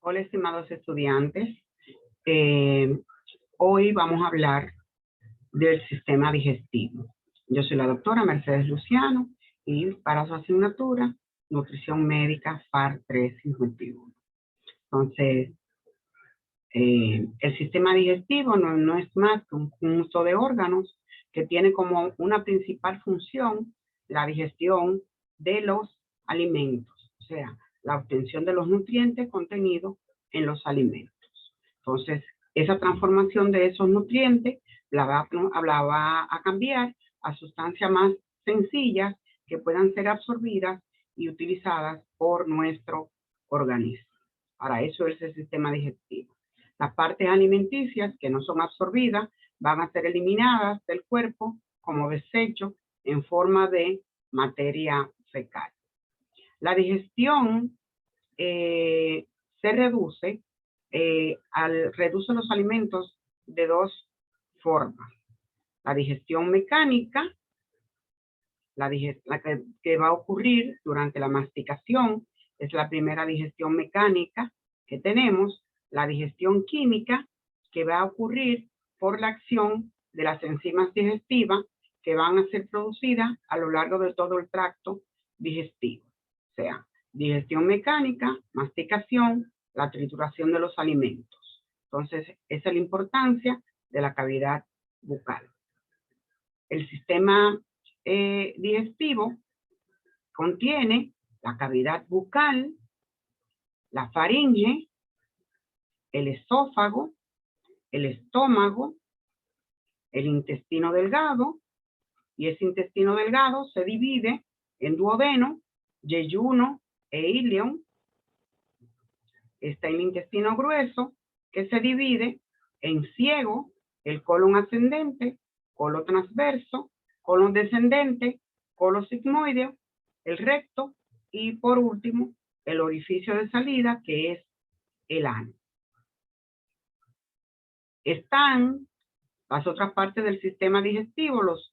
Hola, estimados estudiantes. Hoy vamos a hablar del sistema digestivo. Yo soy la doctora Mercedes Luciano y para su asignatura, Nutrición Médica FAR 351. Entonces, el sistema digestivo no es más que un conjunto de órganos que tiene como una principal función la digestión de los alimentos, o sea, la obtención de los nutrientes contenidos en los alimentos. Entonces, esa transformación de esos nutrientes la va a cambiar a sustancias más sencillas que puedan ser absorbidas y utilizadas por nuestro organismo. Para eso es el sistema digestivo. Las partes alimenticias que no son absorbidas van a ser eliminadas del cuerpo como desecho en forma de materia fecal. La digestión se reduce reduce los alimentos de dos formas. La digestión mecánica, la que va a ocurrir durante la masticación, es la primera digestión mecánica que tenemos. La digestión química, que va a ocurrir por la acción de las enzimas digestivas que van a ser producidas a lo largo de todo el tracto digestivo. O sea, digestión mecánica, masticación, la trituración de los alimentos. Entonces, esa es la importancia de la cavidad bucal. El sistema digestivo contiene la cavidad bucal, la faringe, el esófago, el estómago, el intestino delgado, y ese intestino delgado se divide en duodeno, yeyuno e ileón. Está el intestino grueso, que se divide en ciego, el colon ascendente, colon transverso, colon descendente, colon sigmoideo, el recto y por último el orificio de salida, que es el ano. Están las otras partes del sistema digestivo, los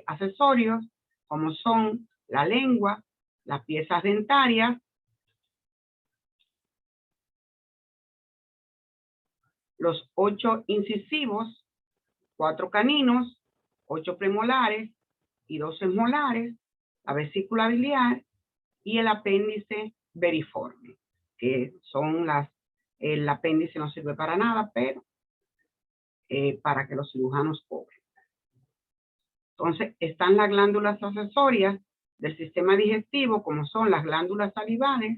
accesorios, como son la lengua, las piezas dentarias, los 8 incisivos, 4 caninos, 8 premolares y 12 molares, la vesícula biliar y el apéndice veriforme, que son el apéndice no sirve para nada, pero para que los cirujanos cobren. Entonces, están las glándulas accesorias del sistema digestivo, como son las glándulas salivales,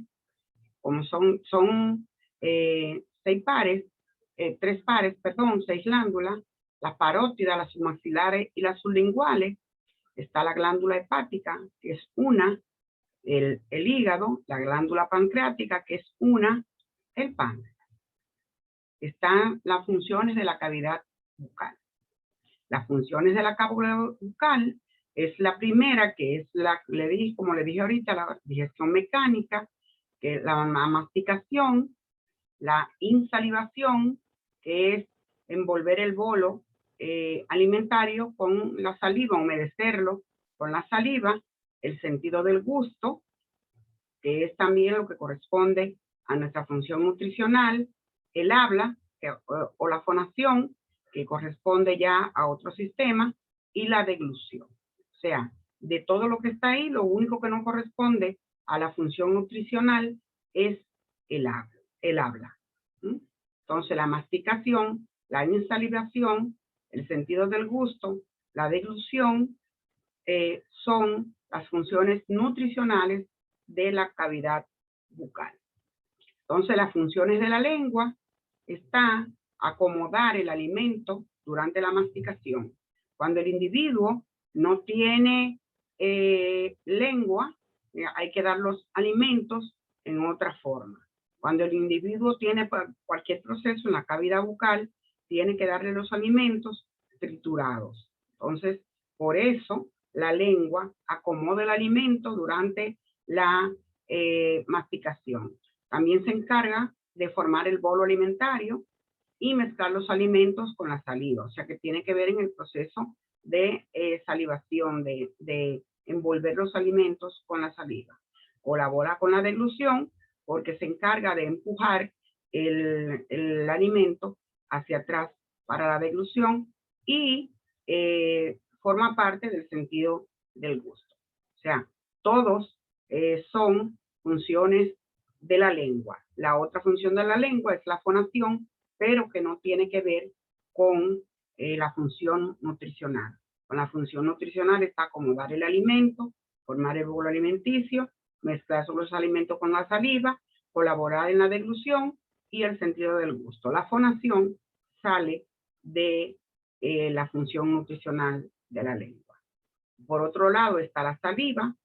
como son 6 glándulas, las parótidas, las submaxilares y las sublinguales. Está la glándula hepática, que es una, el hígado, la glándula pancreática, que es una, el páncreas. Están las funciones de la cavidad bucal. Las funciones de la cavidad bucal es la primera, que es como le dije ahorita, la digestión mecánica, que es la masticación, la insalivación, que es envolver el bolo alimentario con la saliva, humedecerlo con la saliva, el sentido del gusto, que es también lo que corresponde a nuestra función nutricional, el habla o la fonación, que corresponde ya a otro sistema, y la deglución. O sea, de todo lo que está ahí, lo único que no corresponde a la función nutricional es el habla. Entonces, la masticación, la insalivación, el sentido del gusto, la deglución, son las funciones nutricionales de la cavidad bucal. Entonces, las funciones de la lengua están acomodar el alimento durante la masticación. Cuando el individuo no tiene lengua, hay que dar los alimentos en otra forma. Cuando el individuo tiene cualquier proceso en la cavidad bucal, tiene que darle los alimentos triturados. Entonces, por eso la lengua acomoda el alimento durante la masticación. También se encarga de formar el bolo alimentario y mezclar los alimentos con la saliva. O sea que tiene que ver en el proceso de salivación, de envolver los alimentos con la saliva. Colabora con la deglución porque se encarga de empujar el alimento hacia atrás para la deglución y forma parte del sentido del gusto. O sea, todos son funciones de la lengua. La otra función de la lengua es la fonación, pero que no tiene que ver con la función nutricional. Con la función nutricional está acomodar el alimento, formar el bolo alimenticio, mezclar los alimentos con la saliva, colaborar en la deglución y el sentido del gusto. La fonación sale de la función nutricional de la lengua. Por otro lado está la saliva,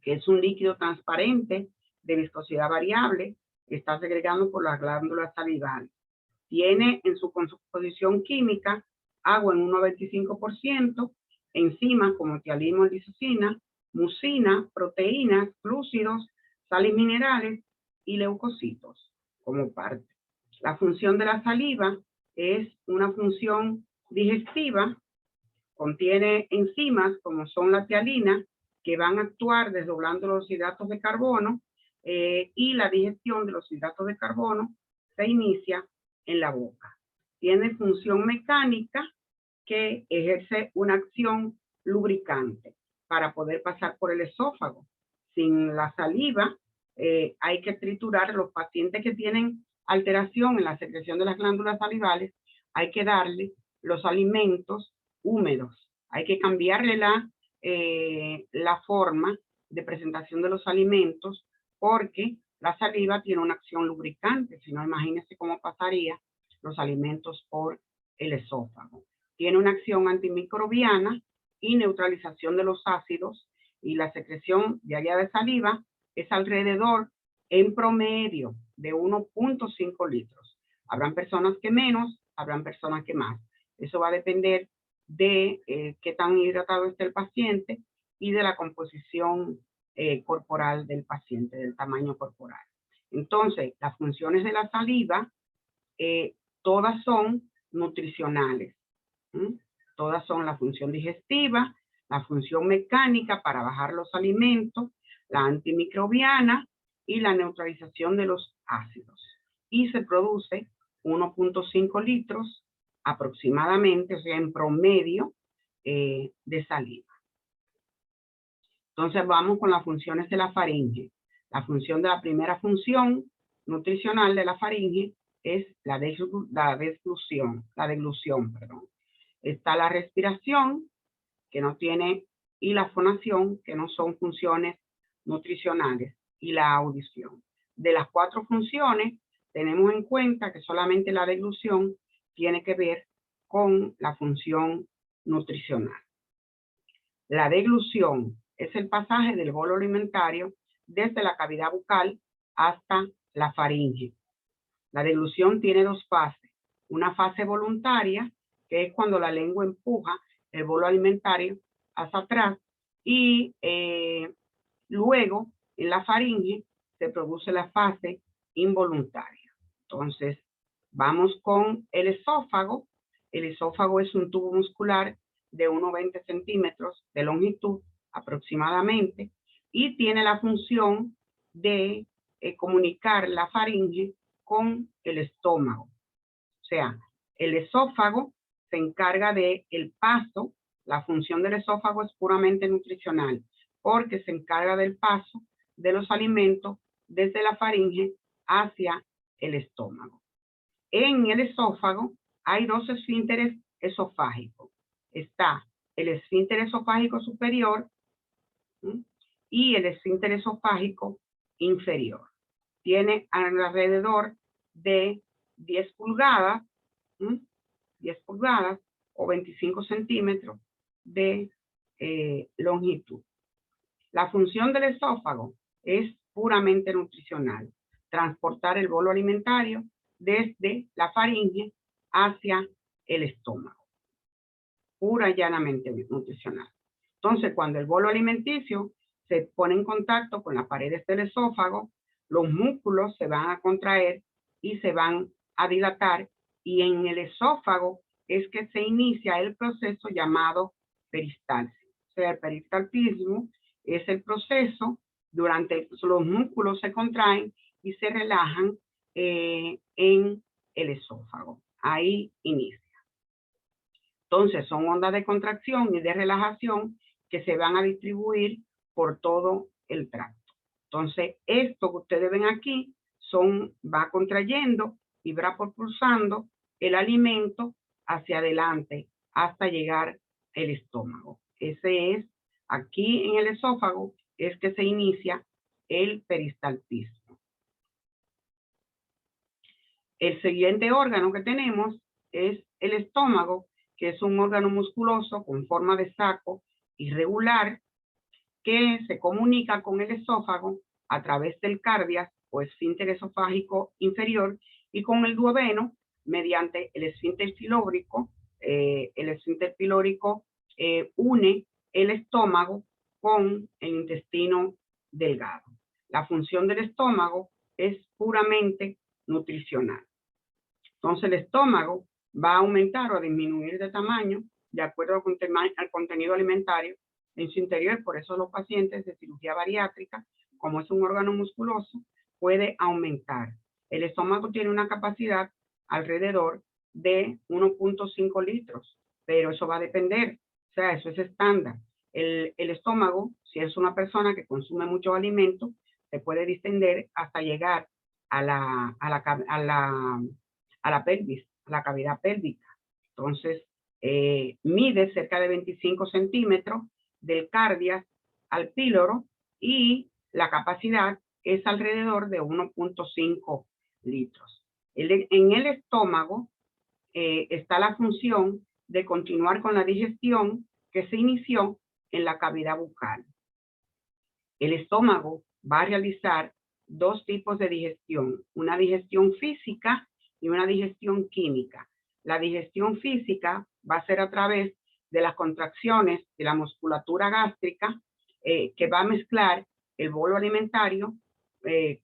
que es un líquido transparente de viscosidad variable, que está segregado por las glándulas salivales. Tiene en su composición química agua en 1,25%, enzimas como tialino, lisocina, mucina, proteínas, glúcidos, sales minerales y leucocitos como parte. La función de la saliva es una función digestiva, contiene enzimas como son la tialina, que van a actuar desdoblando los hidratos de carbono y la digestión de los hidratos de carbono se inicia en la boca. Tiene función mecánica que ejerce una acción lubricante para poder pasar por el esófago. Sin la saliva hay que triturar. Los pacientes que tienen alteración en la secreción de las glándulas salivales, hay que darle los alimentos húmedos. Hay que cambiarle la forma de presentación de los alimentos porque la saliva tiene una acción lubricante. Si no, imagínense cómo pasaría los alimentos por el esófago. Tiene una acción antimicrobiana y neutralización de los ácidos, y la secreción diaria de saliva es alrededor, en promedio, de 1,5 litros. Habrán personas que menos, habrán personas que más. Eso va a depender de qué tan hidratado esté el paciente y de la composición corporal del paciente, del tamaño corporal. Entonces, las funciones de la saliva, todas son nutricionales. Todas son la función digestiva, la función mecánica para bajar los alimentos, la antimicrobiana y la neutralización de los ácidos. Y se produce 1,5 litros aproximadamente, o sea, en promedio, de saliva. Entonces vamos con las funciones de la faringe. La primera función nutricional de la faringe es la deglución. Está la respiración, que no tiene, y la fonación, que no son funciones nutricionales, y la audición. De las 4 funciones, tenemos en cuenta que solamente la deglución tiene que ver con la función nutricional. La deglución es el pasaje del bolo alimentario desde la cavidad bucal hasta la faringe. La deglución tiene 2 fases. Una fase voluntaria, que es cuando la lengua empuja el bolo alimentario hacia atrás, y luego en la faringe se produce la fase involuntaria. Entonces, vamos con el esófago. El esófago es un tubo muscular de 1,20 centímetros de longitud aproximadamente, y tiene la función de comunicar la faringe con el estómago. O sea, el esófago se encarga del paso. La función del esófago es puramente nutricional, porque se encarga del paso de los alimentos desde la faringe hacia el estómago. En el esófago hay 2 esfínteres esofágicos. Está el esfínter esofágico superior y el esfínter esofágico inferior. Tiene alrededor de 10 pulgadas, 10 pulgadas o 25 centímetros de longitud. La función del esófago es puramente nutricional. Transportar el bolo alimentario desde la faringe hacia el estómago. Pura y llanamente nutricional. Entonces, cuando el bolo alimenticio se pone en contacto con las paredes del esófago, los músculos se van a contraer y se van a dilatar, y en el esófago es que se inicia el proceso llamado peristalsis. O sea, el peristaltismo es el proceso durante los músculos se contraen y se relajan en el esófago. Ahí inicia. Entonces, son ondas de contracción y de relajación que se van a distribuir por todo el tracto. Entonces, esto que ustedes ven aquí va contrayendo y va propulsando el alimento hacia adelante hasta llegar al estómago. Ese es, aquí en el esófago, es que se inicia el peristaltismo. El siguiente órgano que tenemos es el estómago, que es un órgano musculoso con forma de saco irregular que se comunica con el esófago a través del cardias o esfínter esofágico inferior y con el duodeno mediante el esfínter pilórico. El esfínter pilórico une el estómago con el intestino delgado. La función del estómago es puramente nutricional. Entonces el estómago va a aumentar o a disminuir de tamaño de acuerdo al contenido alimentario en su interior. Por eso los pacientes de cirugía bariátrica, como es un órgano musculoso, puede aumentar. El estómago tiene una capacidad alrededor de 1.5 litros, pero eso va a depender, o sea, eso es estándar. El estómago, si es una persona que consume muchos alimentos, se puede distender hasta llegar a la pelvis, a la cavidad pélvica. Entonces, mide cerca de 25 centímetros del cardias al píloro y la capacidad es alrededor de 1.5 litros. En el estómago está la función de continuar con la digestión que se inició en la cavidad bucal. El estómago va a realizar dos tipos de digestión, una digestión física y una digestión química. La digestión física va a ser a través de las contracciones de la musculatura gástrica que va a mezclar el bolo alimentario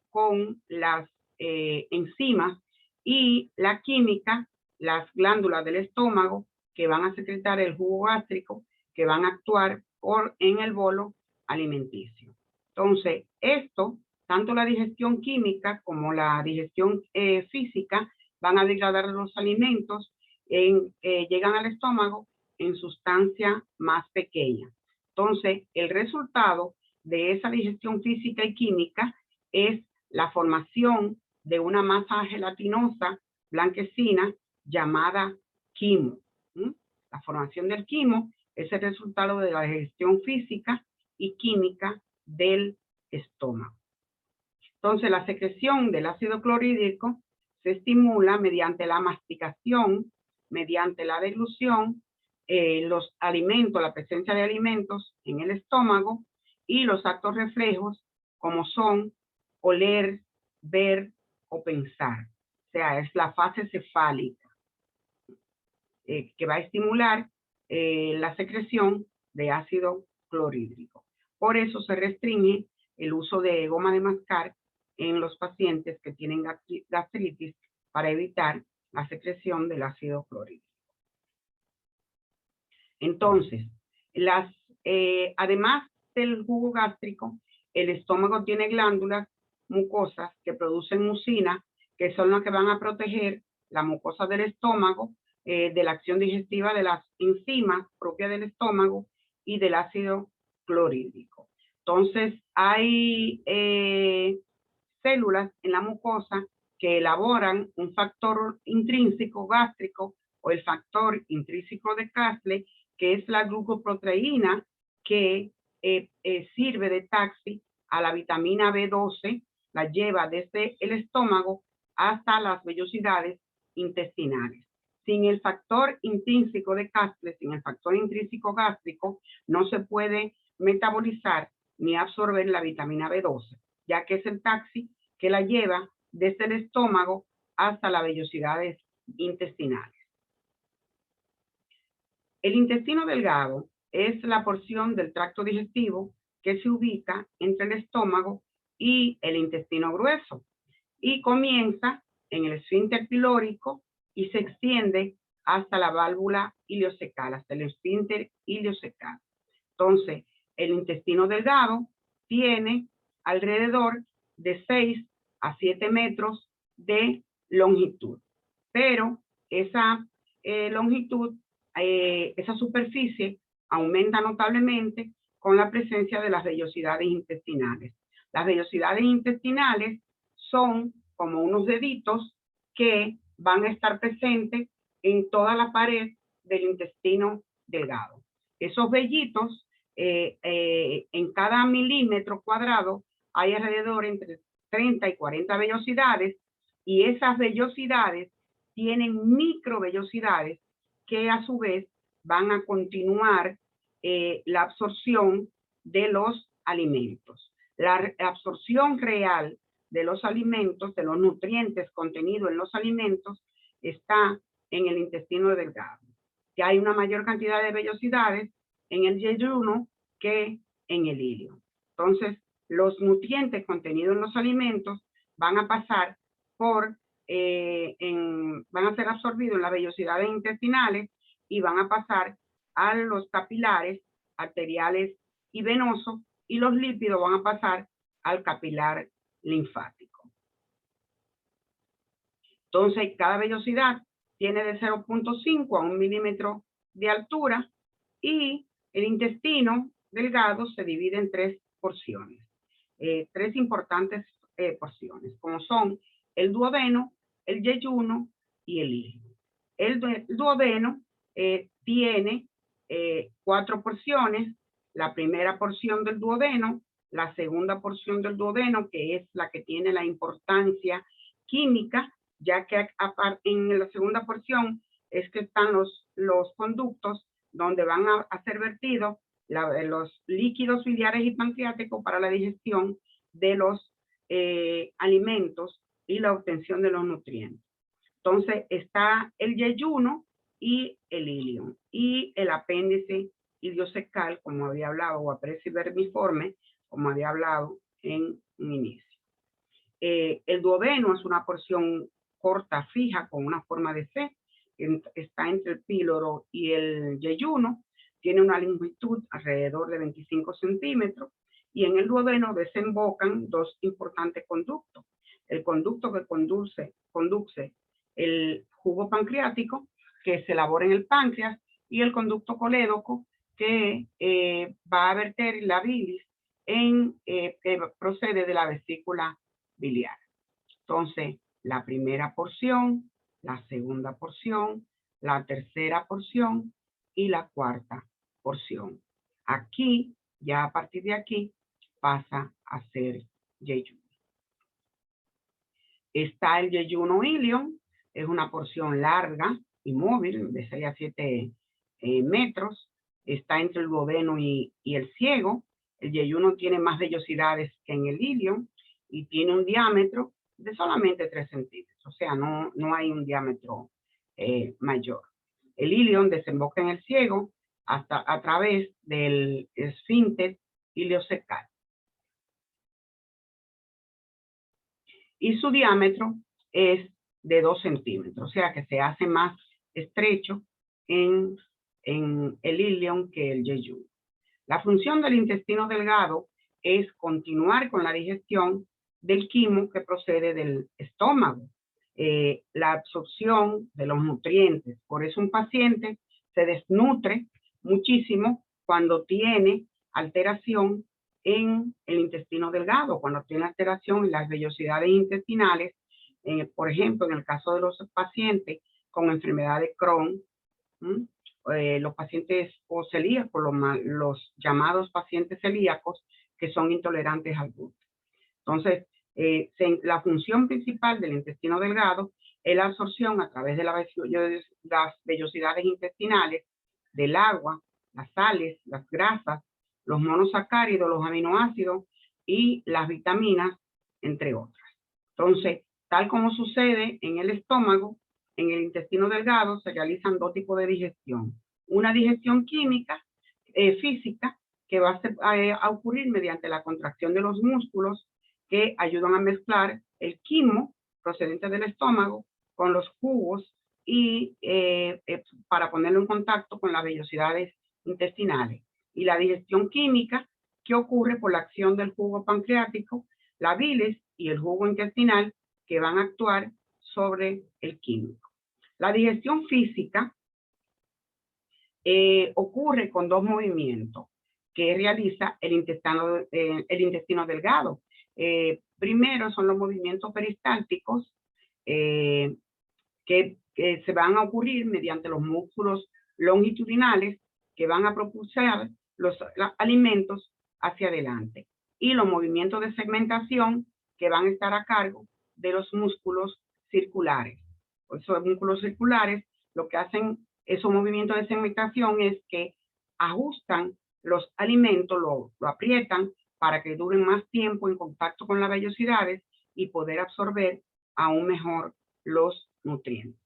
con las enzimas, y la química, las glándulas del estómago que van a secretar el jugo gástrico, que van a actuar en el bolo alimenticio. Entonces, esto, tanto la digestión química como la digestión física, van a degradar los alimentos, llegan al estómago en sustancia más pequeña. Entonces, el resultado de esa digestión física y química es la formación de una masa gelatinosa blanquecina llamada quimo. La formación del quimo es el resultado de la digestión física y química del estómago. Entonces, la secreción del ácido clorhídrico se estimula mediante la masticación, mediante la deglución, los alimentos, la presencia de alimentos en el estómago y los actos reflejos como son oler, ver o pensar. O sea, es la fase cefálica que va a estimular la secreción de ácido clorhídrico. Por eso se restringe el uso de goma de mascar en los pacientes que tienen gastritis para evitar la secreción del ácido clorhídrico. Entonces, además del jugo gástrico, el estómago tiene glándulas mucosas que producen mucina, que son las que van a proteger la mucosa del estómago de la acción digestiva de las enzimas propias del estómago y del ácido clorhídrico. Entonces, hay células en la mucosa que elaboran un factor intrínseco gástrico o el factor intrínseco de Kastler, que es la glucoproteína que sirve de taxi a la vitamina B12, la lleva desde el estómago hasta las vellosidades intestinales. Sin el factor intrínseco de Kastler, sin el factor intrínseco gástrico, no se puede metabolizar ni absorber la vitamina B12, ya que es el taxi que la lleva desde el estómago hasta las vellosidades intestinales. El intestino delgado es la porción del tracto digestivo que se ubica entre el estómago y el intestino grueso y comienza en el esfínter pilórico y se extiende hasta la válvula ileocecal, hasta el esfínter ileocecal. Entonces, el intestino delgado tiene alrededor de 6 a 7 metros de longitud. Pero esa longitud, esa superficie aumenta notablemente con la presencia de las vellosidades intestinales. Las vellosidades intestinales son como unos deditos que van a estar presentes en toda la pared del intestino delgado. Esos vellitos, en cada milímetro cuadrado, hay alrededor entre 30 y 40 vellosidades, y esas vellosidades tienen microvellosidades que a su vez van a continuar la absorción de los alimentos. La absorción real de los alimentos, de los nutrientes contenidos en los alimentos, está en el intestino delgado. Que hay una mayor cantidad de vellosidades en el yeyuno que en el ilio. Entonces, los nutrientes contenidos en los alimentos van a pasar por, van a ser absorbidos en las vellosidades intestinales y van a pasar a los capilares arteriales y venosos, y los lípidos van a pasar al capilar linfático. Entonces, cada vellosidad tiene de 0.5 a 1 milímetro de altura, y el intestino delgado se divide en 3 porciones, 3 importantes porciones, como son el duodeno, el yeyuno y el ilio. El duodeno tiene 4 porciones. La primera porción del duodeno, la segunda porción del duodeno, que es la que tiene la importancia química, ya que en la segunda porción es que están los conductos donde van a ser vertidos los líquidos biliares y pancreáticos para la digestión de los alimentos y la obtención de los nutrientes. Entonces está el yeyuno y el ilio, y el apéndice iliocecal, como había hablado, o apéndice vermiforme, como había hablado en un inicio. El duodeno es una porción corta, fija, con una forma de C, está entre el píloro y el yeyuno, tiene una longitud alrededor de 25 centímetros, y en el duodeno desembocan 2 importantes conductos. El conducto que conduce el jugo pancreático, que se elabora en el páncreas, y el conducto colédoco, que va a verter la bilis que procede de la vesícula biliar. Entonces, la primera porción, la segunda porción, la tercera porción y la cuarta porción. Aquí, ya a partir de aquí, pasa a ser yeyuno. Está el yeyuno ilion, es una porción larga y móvil, de 6 a 7 metros. Está entre el duodeno y el ciego. El yeyuno tiene más vellosidades que en el ilion y tiene un diámetro de solamente 3 centímetros. O sea, no hay un diámetro mayor. El ilion desemboca en el ciego a través del esfínter iliocecal. Y su diámetro es de 2 centímetros, o sea que se hace más estrecho en el ilion que el yeyuno. La función del intestino delgado es continuar con la digestión del quimo que procede del estómago, la absorción de los nutrientes. Por eso un paciente se desnutre muchísimo cuando tiene alteración en el intestino delgado, cuando tiene alteración en las vellosidades intestinales, por ejemplo, en el caso de los pacientes con enfermedad de Crohn, los pacientes o celíacos, los llamados pacientes celíacos que son intolerantes al gluten. Entonces, la función principal del intestino delgado es la absorción a través de las vellosidades intestinales del agua, las sales, las grasas, los monosacáridos, los aminoácidos y las vitaminas, entre otras. Entonces, tal como sucede en el estómago, en el intestino delgado se realizan 2 tipos de digestión. Una digestión química, física, que va a ocurrir mediante la contracción de los músculos que ayudan a mezclar el quimo procedente del estómago con los jugos y para ponerlo en contacto con las vellosidades intestinales. Y la digestión química, que ocurre por la acción del jugo pancreático, la bilis y el jugo intestinal que van a actuar sobre el químico. La digestión física ocurre con dos movimientos que realiza el intestino delgado. Primero son los movimientos peristálticos que se van a ocurrir mediante los músculos longitudinales que van a propulsar los alimentos hacia adelante, y los movimientos de segmentación que van a estar a cargo de los músculos circulares. Por eso los músculos circulares lo que hacen esos movimientos de segmentación es que ajustan los alimentos, lo aprietan para que duren más tiempo en contacto con las vellosidades y poder absorber aún mejor los nutrientes.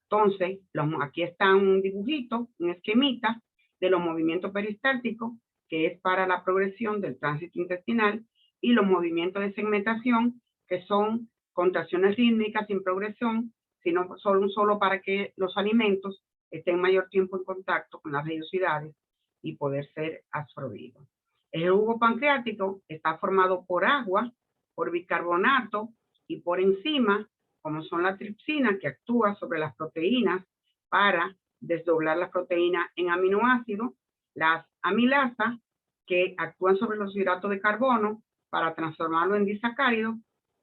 Entonces, aquí está un dibujito, un esquemita de los movimientos peristálticos, que es para la progresión del tránsito intestinal, y los movimientos de segmentación, que son contracciones rítmicas sin progresión, sino solo para que los alimentos estén mayor tiempo en contacto con las vellosidades y poder ser absorbidos. El jugo pancreático está formado por agua, por bicarbonato y por enzimas, como son la tripsina, que actúa sobre las proteínas para desdoblar las proteínas en aminoácidos, las amilasas, que actúan sobre los hidratos de carbono para transformarlo en disacáridos,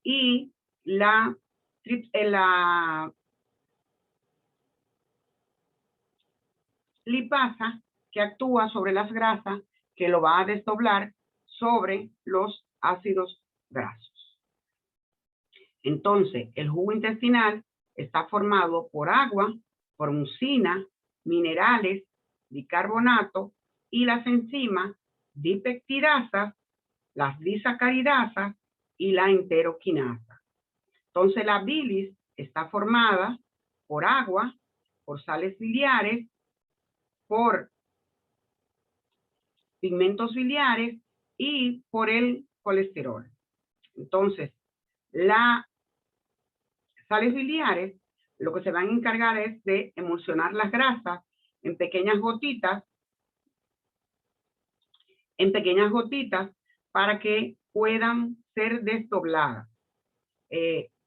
y la lipasa, que actúa sobre las grasas, que lo va a desdoblar sobre los ácidos grasos. Entonces, el jugo intestinal está formado por agua, por mucina, minerales, bicarbonato y las enzimas dipeptidasas, las disacaridasas y la enteroquinasa. Entonces, la bilis está formada por agua, por sales biliares, por pigmentos biliares y por el colesterol. Entonces, las sales biliares lo que se van a encargar es de emulsionar las grasas en pequeñas gotitas para que puedan ser desdobladas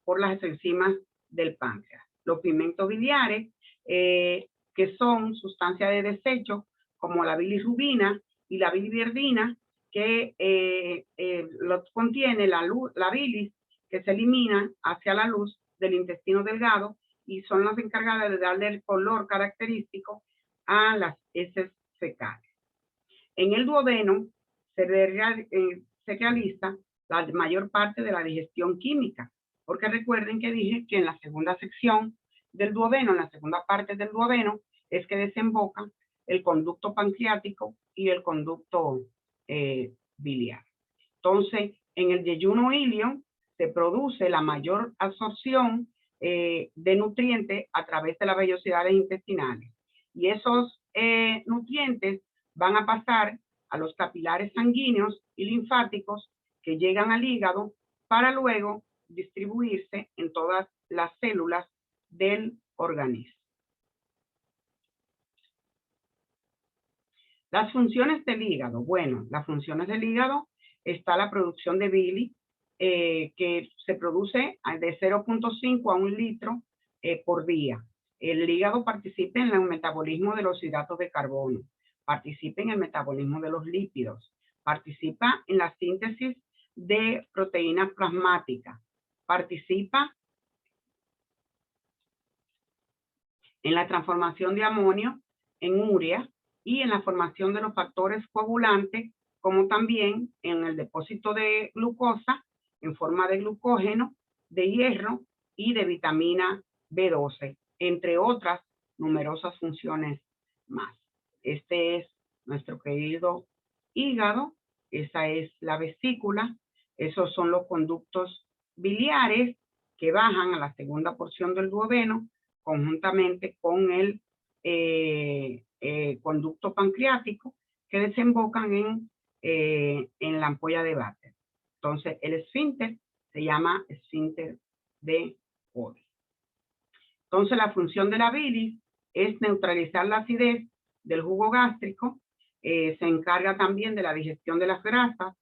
por las enzimas del páncreas. Los pigmentos biliares, que son sustancias de desecho, como la bilirrubina y la biliverdina, que contiene la bilis, que se elimina hacia la luz del intestino delgado, y son las encargadas de darle el color característico a las heces fecales. En el duodeno se realiza la mayor parte de la digestión química, porque recuerden que dije que en la segunda sección del duodeno, en la segunda parte del duodeno, es que desembocan el conducto pancreático y el conducto biliar. Entonces, en el yeyuno ilio se produce la mayor absorción de nutrientes a través de las vellosidades intestinales, y esos nutrientes van a pasar a los capilares sanguíneos y linfáticos, que llegan al hígado para luego distribuirse en todas las células del organismo. Las funciones del hígado. Bueno, las funciones del hígado está la producción de bilis, que se produce de 0.5 a 1 litro por día. El hígado participa en el metabolismo de los hidratos de carbono, participa en el metabolismo de los lípidos, participa en la síntesis de proteínas plasmáticas, participa en la transformación de amonio en urea y en la formación de los factores coagulantes, como también en el depósito de glucosa en forma de glucógeno, de hierro y de vitamina B12, entre otras numerosas funciones más. Este es nuestro querido hígado, esa es la vesícula, esos son los conductos biliares que bajan a la segunda porción del duodeno conjuntamente con el conducto pancreático, que desembocan en la ampolla de Vater. Entonces, el esfínter se llama esfínter de Oddi. Entonces, la función de la bilis es neutralizar la acidez del jugo gástrico, se encarga también de la digestión de las grasas,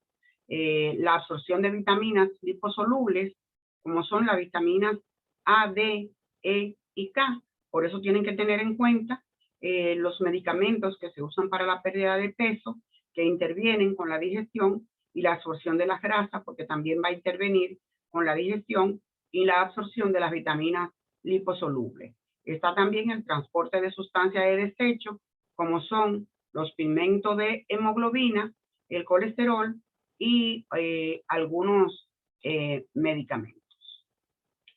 la absorción de vitaminas liposolubles, como son las vitaminas A, D, E y K. Por eso tienen que tener en cuenta los medicamentos que se usan para la pérdida de peso, que intervienen con la digestión y la absorción de las grasas, porque también va a intervenir con la digestión y la absorción de las vitaminas liposolubles. Está también el transporte de sustancias de desecho, como son los pigmentos de hemoglobina, el colesterol y algunos medicamentos.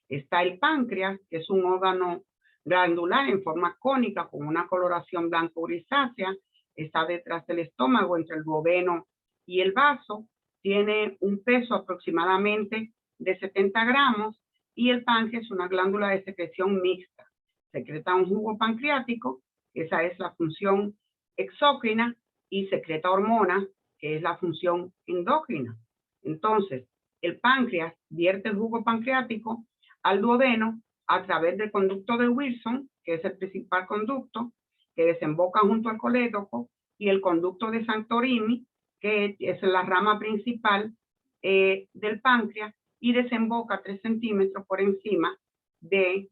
Está el páncreas, que es un órgano glandular en forma cónica con una coloración blanco-grisácea. Está detrás del estómago, entre el duodeno y el vaso. Tiene un peso aproximadamente de 70 gramos y el páncreas es una glándula de secreción mixta. Secreta un jugo pancreático, esa es la función exócrina, y secreta hormonas, que es la función endócrina. Entonces, el páncreas vierte el jugo pancreático al duodeno a través del conducto de Wilson, que es el principal conducto, que desemboca junto al colédoco, y el conducto de Santorini, que es la rama principal del páncreas, y desemboca 3 centímetros por encima del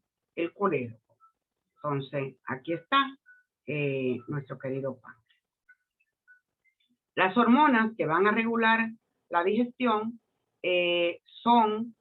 colédoco. Entonces, aquí está nuestro querido páncreas. Las hormonas que van a regular la digestión son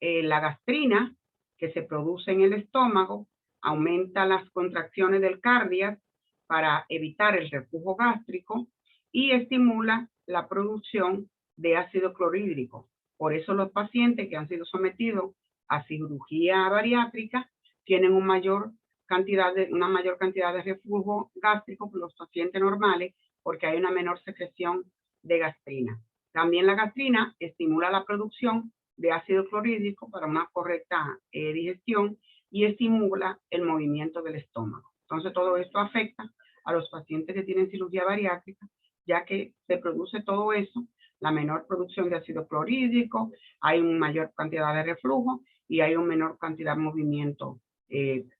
la gastrina, que se produce en el estómago, aumenta las contracciones del cardio para evitar el reflujo gástrico y estimula la producción de ácido clorhídrico. Por eso los pacientes que han sido sometidos a cirugía bariátrica tienen una mayor cantidad de reflujo gástrico que los pacientes normales, porque hay una menor secreción de gastrina. También la gastrina estimula la producción de ácido clorhídrico para una correcta digestión y estimula el movimiento del estómago. Entonces, todo esto afecta a los pacientes que tienen cirugía bariátrica, ya que se produce todo eso, la menor producción de ácido clorhídrico, hay una mayor cantidad de reflujo y hay una menor cantidad de movimiento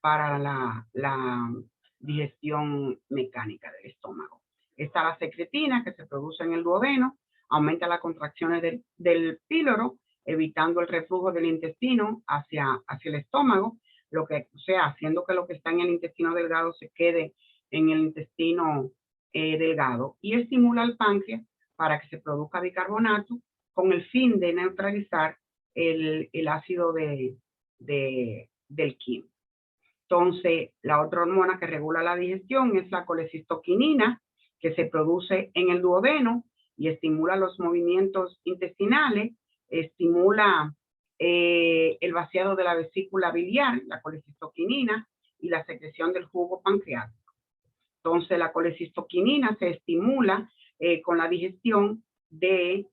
para la digestión mecánica del estómago. Está la secretina, que se produce en el duodeno, aumenta las contracciones del píloro, evitando el reflujo del intestino hacia el estómago, haciendo que lo que está en el intestino delgado se quede en el intestino delgado, y estimula el páncreas para que se produzca bicarbonato con el fin de neutralizar el ácido del quimo. Entonces, la otra hormona que regula la digestión es la colecistoquinina, que se produce en el duodeno y estimula los movimientos intestinales, estimula el vaciado de la vesícula biliar, la colecistoquinina, y la secreción del jugo pancreático. Entonces, la colecistoquinina se estimula con la digestión de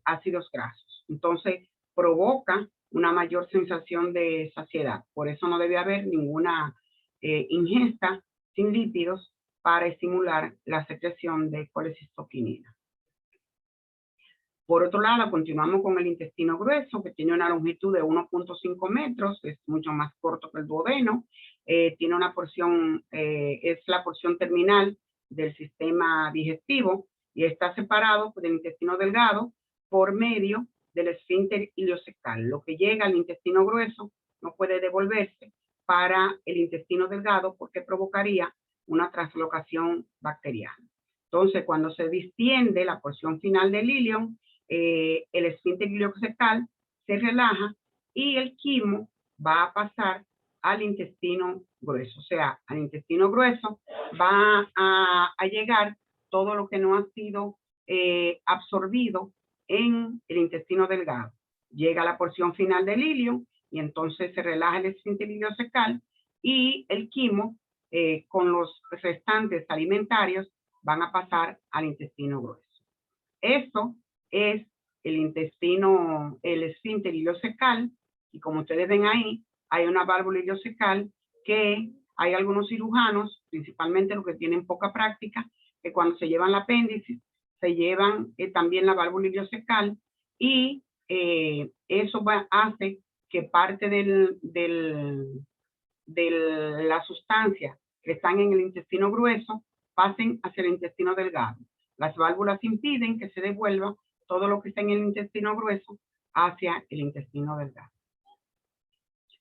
ácidos grasos. Entonces, provoca una mayor sensación de saciedad. Por eso no debe haber ninguna ingesta sin lípidos para estimular la secreción de colecistoquinina. Por otro lado, continuamos con el intestino grueso, que tiene una longitud de 1.5 metros, es mucho más corto que el duodeno, tiene una porción, es la porción terminal del sistema digestivo y está separado del intestino delgado por medio del esfínter ileocecal. Lo que llega al intestino grueso no puede devolverse para el intestino delgado porque provocaría una translocación bacteriana. Entonces, cuando se distiende la porción final del ilion, el esfínter ileocecal se relaja y el quimo va a pasar al intestino grueso. O sea, al intestino grueso va a llegar todo lo que no ha sido absorbido en el intestino delgado. Llega a la porción final del ilion y entonces se relaja el esfínter ileocecal y el quimo con los restantes alimentarios van a pasar al intestino grueso. Esto es el intestino, el esfínter ileocecal, y como ustedes ven ahí, hay una válvula ileocecal que hay algunos cirujanos, principalmente los que tienen poca práctica, que cuando se llevan el apéndice, se llevan también la válvula ileocecal, y eso hace que parte de la sustancia que están en el intestino grueso pasen hacia el intestino delgado. Las válvulas impiden que se devuelva todo lo que está en el intestino grueso hacia el intestino delgado.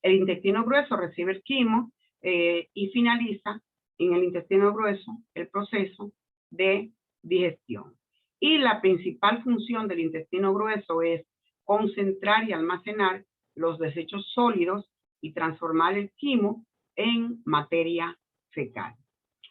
El intestino grueso recibe el quimo y finaliza en el intestino grueso el proceso de digestión. Y la principal función del intestino grueso es concentrar y almacenar los desechos sólidos y transformar el quimo en materia fecal.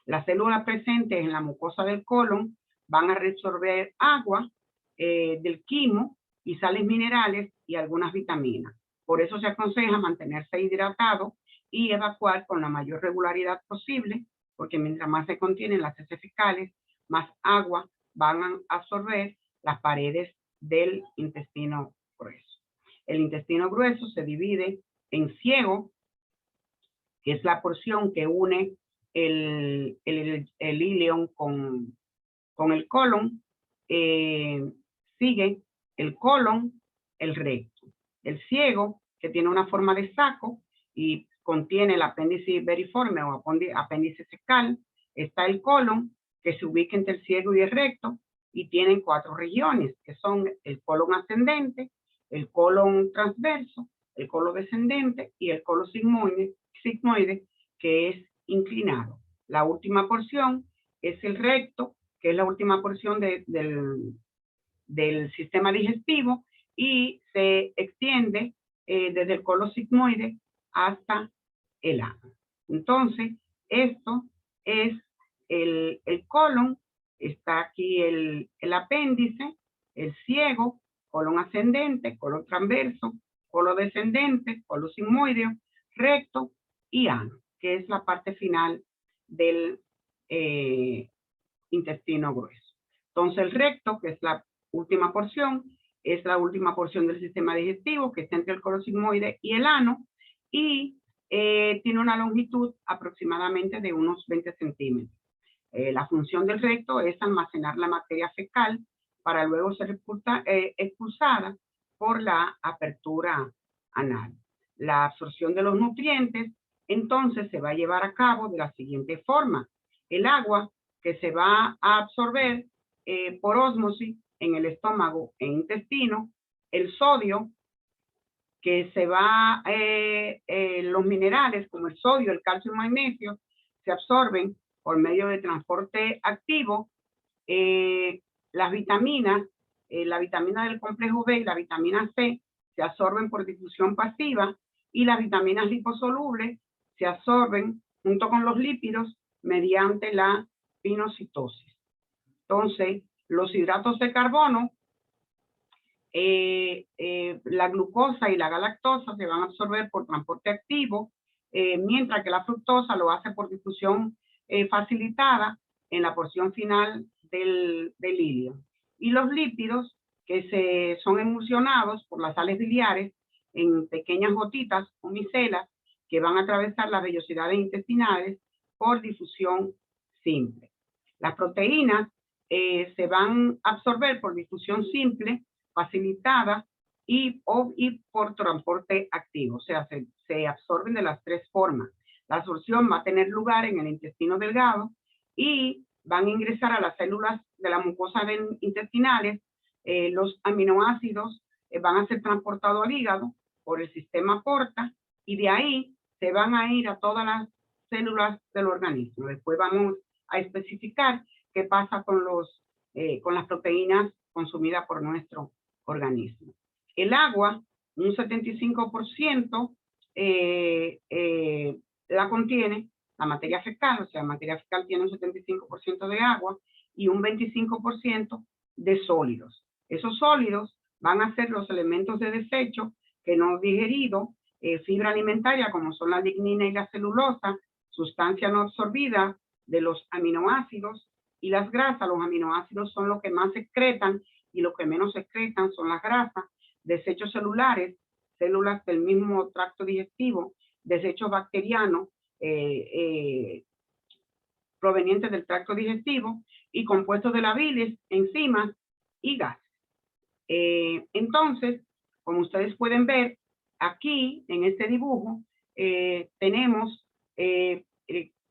Las células presentes en la mucosa del colon van a reabsorber agua del quimo y sales minerales y algunas vitaminas. Por eso se aconseja mantenerse hidratado y evacuar con la mayor regularidad posible, porque mientras más se contienen las heces fecales, más agua van a absorber las paredes del intestino grueso. El intestino grueso se divide en ciego, que es la porción que une el ileón con el colon. Sigue el colon, el recto. El ciego, que tiene una forma de saco y contiene el apéndice veriforme o apéndice fecal. Está el colon, que se ubica entre el ciego y el recto, y tienen 4 regiones, que son el colon ascendente, el colon transverso, el colon descendente y el colon sigmoide, que es inclinado. La última porción es el recto, que es la última porción del sistema digestivo, y se extiende desde el colon sigmoide hasta el ano. Entonces, esto es el colon. Está aquí el apéndice, el ciego, colon ascendente, colon transverso, colon descendente, colon sigmoideo, recto y ano, que es la parte final del intestino grueso. Entonces, el recto, que es la última porción, es la última porción del sistema digestivo, que está entre el colon sigmoide y el ano, y tiene una longitud aproximadamente de unos 20 centímetros. La función del recto es almacenar la materia fecal para luego ser expulsada por la apertura anal. La absorción de los nutrientes, entonces, se va a llevar a cabo de la siguiente forma. El agua que se va a absorber por ósmosis en el estómago e intestino, el sodio que se va, los minerales como el sodio, el calcio y el magnesio, se absorben por medio de transporte activo. Las vitaminas, la vitamina del complejo B y la vitamina C se absorben por difusión pasiva, y las vitaminas liposolubles se absorben junto con los lípidos mediante la pinocitosis. Entonces, los hidratos de carbono, la glucosa y la galactosa se van a absorber por transporte activo, mientras que la fructosa lo hace por difusión facilitada en la porción final del ilio. Y los lípidos, que son emulsionados por las sales biliares en pequeñas gotitas o micelas, que van a atravesar las vellosidades intestinales por difusión simple. Las proteínas se van a absorber por difusión simple, facilitada y por transporte activo. O sea, se absorben de las 3 formas. La absorción va a tener lugar en el intestino delgado y van a ingresar a las células de la mucosa intestinales. Los aminoácidos van a ser transportados al hígado por el sistema porta, y de ahí se van a ir a todas las células del organismo. Después vamos a especificar qué pasa con las proteínas consumidas por nuestro organismo. El agua, un 75%, la contiene la materia fecal. O sea, la materia fecal tiene un 75% de agua y un 25% de sólidos. Esos sólidos van a ser los elementos de desecho que no digerido, fibra alimentaria como son la lignina y la celulosa, sustancia no absorbida de los aminoácidos, y las grasas. Los aminoácidos son los que más secretan, y lo que menos secretan son las grasas. Desechos celulares, células del mismo tracto digestivo, desechos bacterianos provenientes del tracto digestivo, y compuestos de la bilis, enzimas y gases. Entonces, como ustedes pueden ver aquí en este dibujo, tenemos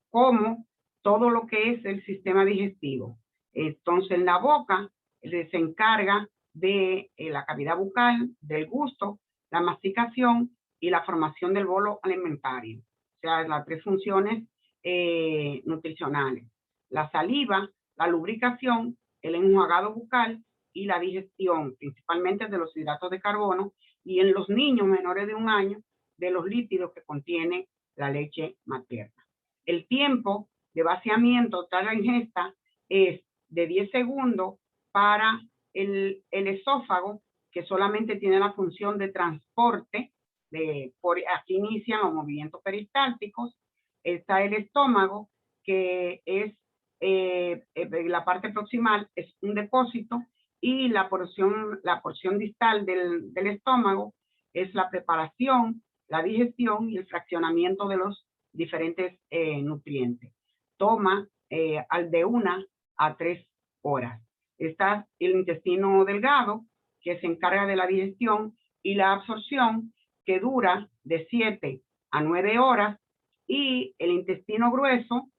cómo todo lo que es el sistema digestivo. Entonces, la boca se encarga de la cavidad bucal, del gusto, la masticación y la formación del bolo alimentario. O sea, las 3 funciones nutricionales. La saliva, la lubricación, el enjuagado bucal y la digestión, principalmente de los hidratos de carbono, y en los niños menores de 1 año, de los lípidos que contiene la leche materna. El tiempo de vaciamiento tras la ingesta es de 10 segundos para el esófago, que solamente tiene la función de transporte, aquí inician los movimientos peristálticos. Está el estómago, que es la parte proximal, es un depósito, y la porción distal del estómago es la preparación, la digestión y el fraccionamiento de los diferentes nutrientes. Toma de 1 a 3 horas. Está el intestino delgado, que se encarga de la digestión y la absorción, que dura de 7 a 9 horas, y el intestino grueso,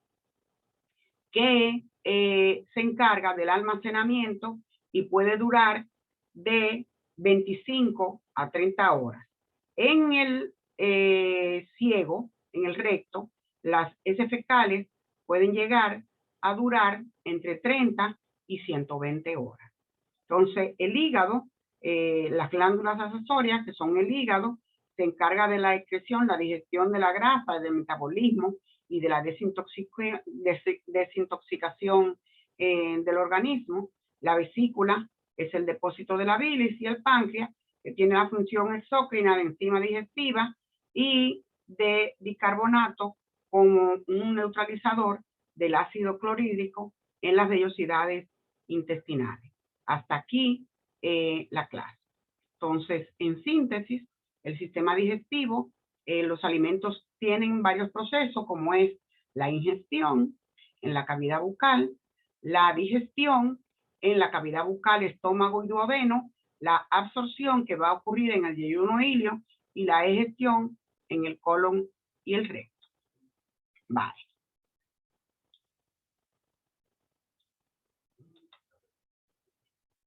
que se encarga del almacenamiento y puede durar de 25 a 30 horas. En el ciego, en el recto, las heces fecales pueden llegar a durar entre 30 y 120 horas. Entonces, el hígado, las glándulas accesorias, que son el hígado, se encarga de la excreción, la digestión de la grasa, del metabolismo y de la desintoxicación del organismo. La vesícula es el depósito de la bilis, y el páncreas, que tiene la función exócrina de enzima digestiva y de bicarbonato como un neutralizador del ácido clorhídrico en las vellosidades intestinales. Hasta aquí la clase. Entonces, en síntesis, el sistema digestivo, los alimentos tienen varios procesos, como es la ingestión en la cavidad bucal, la digestión en la cavidad bucal, estómago y duodeno, la absorción que va a ocurrir en el yeyuno ilio y la egestión en el colon y el recto. Vale.